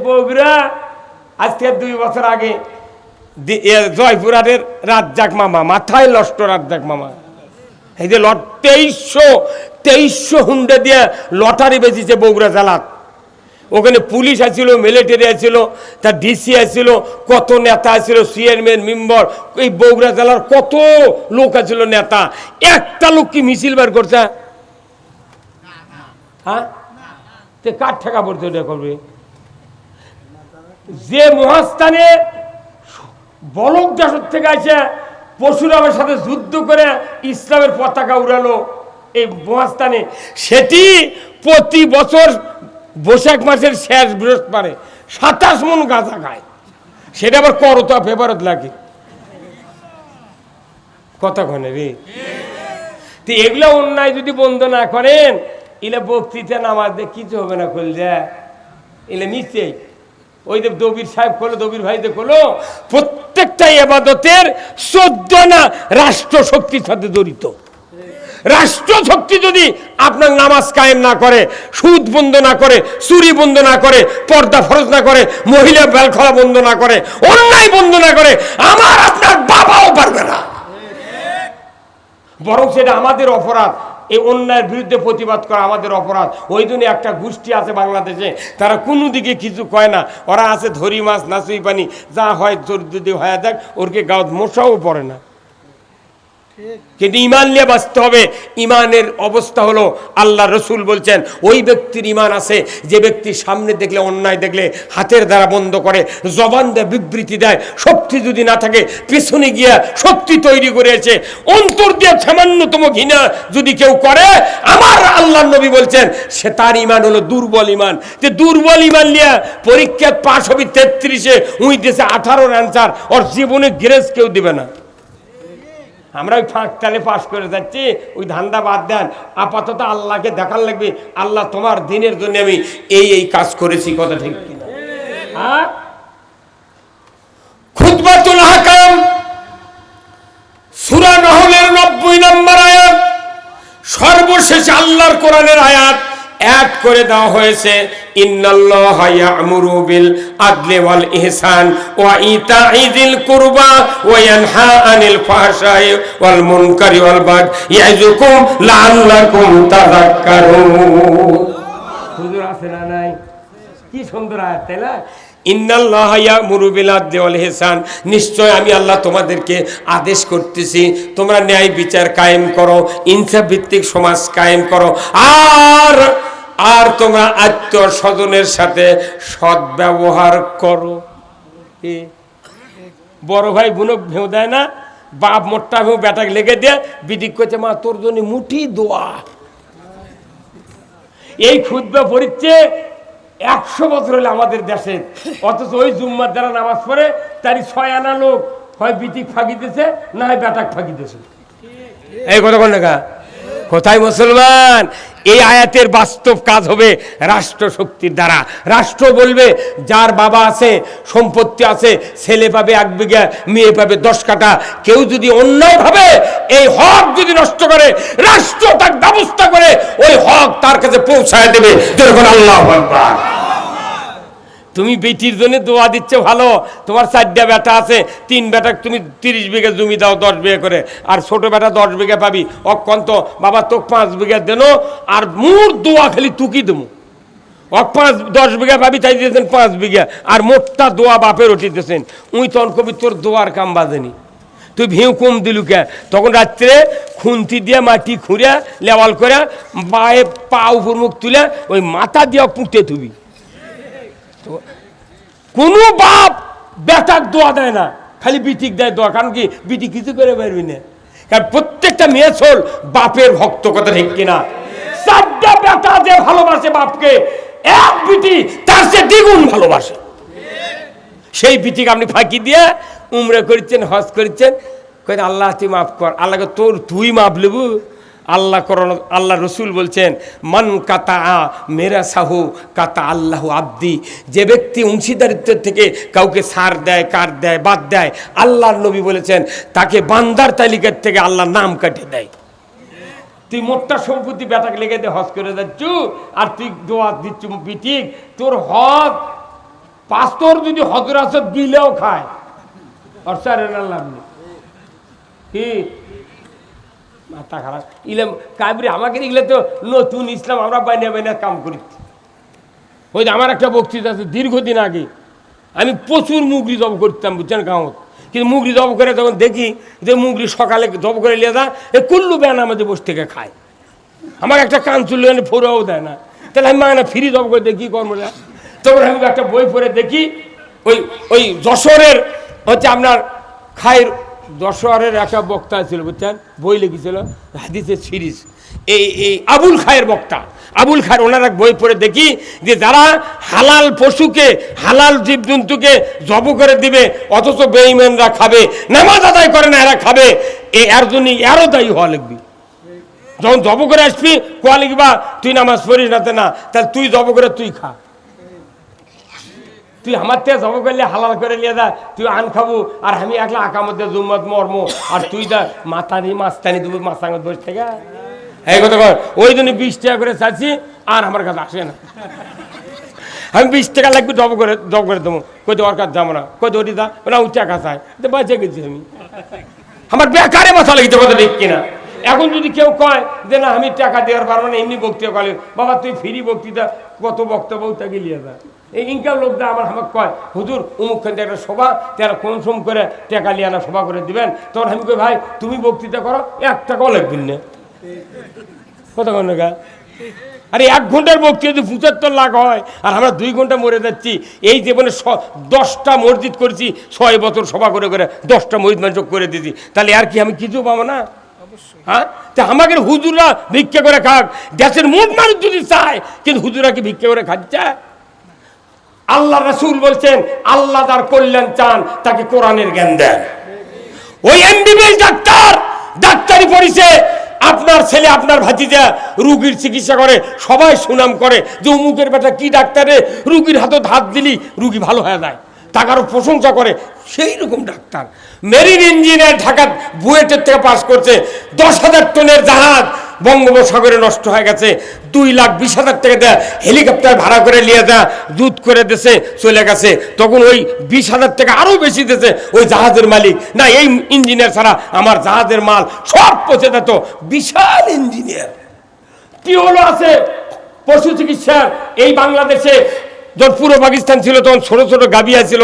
বগুড়া আজ থেকে 2 বছর আগে জয়পুরের রাজ্জাক মামা মাথায় নষ্ট রাজ্জাক মামা এই যে 2300 হুন্ডে দিয়ে লটারি বেঁচেছে বগুড়া জেলাত। ওখানে পুলিশ আসছিল, মিলিটারি আসছিল, তার ডিসি আসছিল, কত নেতা আসছিল, চেয়ারম্যান মেম্বার, এই বগুড়া জেলার কত লোক আসছিল নেতা। একটা লোক কি মিছিল বার করছে? হ্যাঁ, কার ঠেকা পড়তে ওটা করবে? যে মহাস্থানে বলক দেশের থেকে আসে পরশুরামের সাথে যুদ্ধ করে ইসলামের পতাকা উড়ালো এই মহাস্থানে, সেটি প্রতি বছর বৈশাখ মাসের শেষ বৃহস্পতিবারে 27 মণ গাঁজা খায়। সেটা আবার করতা ফেভারত লাগে কতক্ষণে রে। তো এগুলো অন্যায় যদি বন্ধ না করেন, এলে বক্তৃতা নামাজ দিয়ে কিছু হবে না। খুল যায় এলে নিশ্চয়ই ওই যে দবির সাহেব খোলো, দবির ভাইদের খোলো, প্রত্যেকটা ইবাদতের 14 না রাষ্ট্র শক্তির সাথে জড়িত। রাষ্ট্র শক্তি যদি আপনার নামাজ কায়েম না করে, সুদ বন্ধ না করে, চুরি বন্ধ না করে, পর্দা ফরজ না করে, মহিলা বেল খোলা বন্ধ না করে, অন্যায় বন্ধ না করে, আমার আপনার বাবাও পারবে না। বরং সেটা আমাদের অপরাধ। এই অন্যায়ের বিরুদ্ধে প্রতিবাদ করা আমাদের অপরাধ। ওই জন্য একটা গোষ্ঠী আছে বাংলাদেশে, তারা কোনো দিকে কিছু কয় না। ওরা আছে ধরি মাছ নাচুই পানি, যা হয় যদি হয়ে যাক, ওরকে গাঁত মশাও পড়ে না। কিন্তু ইমান নিয়ে বাঁচতে হবে। ইমানের অবস্থা হলো, আল্লাহ রসুল বলছেন ওই ব্যক্তির ইমান আছে যে ব্যক্তি সামনে দেখলে অন্যায় দেখলে হাতের দ্বারা বন্ধ করে, জবান দেয়, বিবৃতি দেয়। শক্তি যদি না থাকে পিছনে গিয়া শক্তি তৈরি করেছে, অন্তর দিয়ে সামান্যতম ঘৃণা যদি কেউ করে, আমার আল্লাহ নবী বলছেন সে তার ইমান হলো দুর্বল ইমান। যে দুর্বল ইমান নিয়ে পরীক্ষা পাশ হবে 33-এ, উই দেশে 18 অ্যান্সার, ওর জীবনে গ্রেস কেউ দিবে না। আমরা ওই ফাঁক তালে পাশ করে যাচ্ছি, ওই ধান্দা বাদ দেন। আপাতত আল্লাহকে দেখার লাগবে, আল্লাহ তোমার দিনের জন্য আমি এই কাজ করেছি। কথা ঠিক কিনা? হ্যাঁ, খুতবাতুল আহকাম সূরা নহলের 90 নম্বর আয়াত, সর্বশেষ আল্লাহর কোরআনের আয়াত অ্যাড করে দেওয়া হয়েছে। ইন্নাল্লাহা ইয়া'মুরু বিল আদলি ওয়াল ইহসান ওয়া ইতা'i যিল কুরবা ওয়া ইয়ানহা আনিল ফাহশাই ওয়াল মুনকারি ওয়াল বাগই ইয়া'যুকুম লাআল্লাকুম তাযাক্কারুন। হুজুর আছে না নাই? কি সুন্দর আয়াত, তাই না? ইন্নাল্লাহা ইয়া'মুরু বিল আদলি ওয়াল ইহসান, নিশ্চয় আমি আল্লাহ তোমাদেরকে আদেশ করতেছি তোমরা ন্যায় বিচার কায়েম করো, ইনসাফ ভিত্তিক সমাজ কায়েম করো, আর তোমরা আত্মীয় স্বজনের সাথে সদ্ব্যবহার করো। বড় ভাই বোনক ভেউ দেয় না, বাপ মোট্টা ভেউ বেটাকে লেগে দিয়ে বিদিক করছে, মা তোর জন্য মুঠি দোয়া। এই খুতবা পড়িচ্ছে 100 বছর হলে আমাদের দেশে, অথচ ওই জুম্মার দ্বারা নামাজ পড়ে তারই 6 আনা লোক হয় বিদিক ফাঁকি দিয়েছে, না হয় বেটাক ফাঁকি দিয়েছে। এই কথা কোন লেখা? কোথায় মুসলমান? এই আয়াতের বাস্তব কাজ হবে রাষ্ট্র শক্তির দ্বারা। রাষ্ট্র বলবে যার বাবা আছে, সম্পত্তি আছে, ছেলে পাবে 1 বিঘা, মেয়ে পাবে 10 কাঠা। কেউ যদি অন্যায় ভাবে এই হক যদি নষ্ট করে, রাষ্ট্র তার ব্যবস্থা করে ওই হক তার কাছে পৌঁছায় দেবে। যখন আল্লাহু আকবার। তুমি বেটির জন্য দোয়া দিচ্ছ ভালো, তোমার 4টা বেটা আছে, 3 বেটাকে তুমি 30 বিঘা জমি দাও 10 বিঘা করে, আর ছোট বেটা 10 বিঘা পাবি। অকন্ত বাবা তোকে 5 বিঘা দেন, আর মোট দোয়া খালি তুকি দেবো। 10 বিঘা পাবি, তাই দিয়েছেন 5 বিঘা, আর মোটটা দোয়া বাপের উঠিতেছেন। উই তখন কবি তোর দোয়ার কাম বাজেনি, তুই ভিউ কম দিলু কে? তখন রাত্রে খুন্তি দিয়ে মাটি খুঁড়ে লেওয়াল করে বায়ে পা উপর মুখ তুলে ওই মাথা দিয়ে পুঁতে থুবি। কোন বাপ বেটাক দোয়া দেয় না, খালি বিটিক দেয় দোয়া। কারণ কি? বিটি কিছু করে পারবি না, কারণ প্রত্যেকটা মেয়ে চল বাপের ভক্ত। কথা ঠিক কিনা? 4টা বেটা যে ভালোবাসে বাপকে, এক বিটি তার চেয়ে দ্বিগুণ ভালোবাসে। সেই বিটিকে আপনি ফাঁকি দিয়ে উমরা করছেন, হজ করছেন, কই আল্লাহ তুই মাফ কর। আল্লাহকে তুই মাফ লেবু? আল্লাহ রসুল বলছেন মান কাতা মেরা সাহু কাতা আল্লাহ আব্দি, যে ব্যক্তি অংশীদারিত্বের থেকে কাউকে ছাড় দেয়, কাট দেয়, বাদ দেয়, আল্লাহর নবী বলেছেন তাকে বান্দার তালিকার থেকে আল্লাহ নাম কাটে দেয়। তুই মোটটা সম্পত্তি বেটাকে লেগে দিয়ে হজ করে যাচ্ছ, আর তুই দোয়া দিচ্ছ বিটিক, তোর হজ পাস্তর যদি হজর আসত দিলেও খায়, আর স্যার লাভ নেই। কি মাথা খারাপ ইলাম কাবরি আমাকে দেখলে তো নতুন ইসলাম আমরা বাইনা বাইনা কাম করি। ওই যে আমার একটা বক্তৃতা আছে দীর্ঘদিন আগে, আমি প্রচুর মুগরি জব করতাম বুঝছেন গাঁৱত, কিন্তু মুগরি জব করে তখন দেখি যে মুগরি সকালে জব করে নিয়ে যা এ কুল্লু ব্যান আমাদের বসে থেকে খায়, আমার একটা কান চুল্লু এনে ফোরাও দেয় না, তাহলে আমি মানে ফ্রি জব করে দেখি কর্মরা। তখন আমি একটা বই পড়ে দেখি ওই ওই যশোরের হচ্ছে আপনার খায়ের যশোরের একটা বক্তা ছিল বুঝছেন, বই লিখেছিল হাদিসের সিরিজ, এই আবুল খায়ের বক্তা আবুল খায়ের, ওনার এক বই পড়ে দেখি যে যারা হালাল পশুকে হালাল জীবজন্তুকে জব করে দিবে অথচ বেঈমানরা খাবে, নামাজ আদায় করে না এরা খাবে, এর জন্যই এরও দায়ী হওয়া লিখবি। যখন জব করে আসবি কোয়া লিখবা তুই নামাজ পড়িস না, না তাহলে তুই জব করে তুই খা, তুই আমার থেকে জব করলে হালাল করে নিয়ে যা, তুই আন খাবো আর আমি একলা আঁকা মধ্যে জুম্মত মর্ম, আর তুই যা মাথানি মাস্তানি দেবো মাস্তাঙ্গত বসে থেকে এই কথা কর। ওই জন্য 20 টাকা করে চাচ্ছি, আর আমার কাছে আসে না, আমি 20 টাকা লাগবে জব করে দেবো, কইতে ওর কাছে যাবো না, কইতে ওটি দা না ও টাকা চাই, তো বাঁচে গেছি আমি, আমার বেকারে মাথা লেগেছে কথা ঠিক কিনা। এখন যদি কেউ কয় যে না আমি টাকা দেওয়ার পারবো না এমনি বক্তৃতা করে, বাবা তুই ফ্রি বক্তৃতা কত বক্তব্য তাকে লিয়ে যা, এই ইনকাম লোকটা আমার আমাকে কয় হুজুর অমুক খান একটা সভা তারা কোন সম করে টাকা লিয়ে আনা সভা করে দিবেন, তখন আমি কই ভাই তুমি বক্তৃতা করো 1 টাকাও লাগবেন না, কথা কন না। আরে 1 ঘন্টার বক্তৃতা যদি 75 লাখ হয় আর আমরা 2 ঘন্টা মরে যাচ্ছি, এই জীবনে 10টা মসজিদ করেছি 6 বছর সভা করে করে 10টা মসজিদ মানুষ করে দিয়েছি, তাহলে আর কি আমি কিছু পাবো না? হ্যাঁ, তা আমাকে হুজুররা ভিক্ষা করে খাক, দেশের মোট মানুষ যদি চায়, কিন্তু হুজুরা কি ভিক্ষা করে খাচ্ছে? আল্লাহ রাসূল বলছেন আল্লাহ যার কল্যাণ চান তাকে কোরআনের জ্ঞান দেন। ওই এমবিবিএস ডাক্তার ডাক্তারি পড়িছে, আপনার ছেলে আপনার ভাতিজা রুগীর চিকিৎসা করে, সবাই সুনাম করে যে অমুকের বেটা কি ডাক্তারে রুগীর হাতে হাত দিলি রুগী ভালো হয়ে যায়, টাকারও প্রশংসা করে, সেই রকম ডাক্তার। মেরিন ইঞ্জিনিয়ার ঢাকা বুয়েটের থেকে পাস করছে, 10,000 টনের জাহাজ বঙ্গোপসাগরে নষ্ট হয়ে গেছে, 2,20,000 টাকা দেয় হেলিকপ্টার ভাড়া করে নিয়ে যা জুত করে দেশে চলে গেছে, তখন ওই 20,000 টাকা আরও বেশি দিয়েছে ওই জাহাজের মালিক, না এই ইঞ্জিনিয়ার ছাড়া আমার জাহাজের মাল সব পচে যেত। বিশাল ইঞ্জিনিয়ার কি হলো আছে পশু চিকিৎসার, এই বাংলাদেশে যখন পুরো পাকিস্তান ছিল তখন ছোট ছোট গাভী ছিল।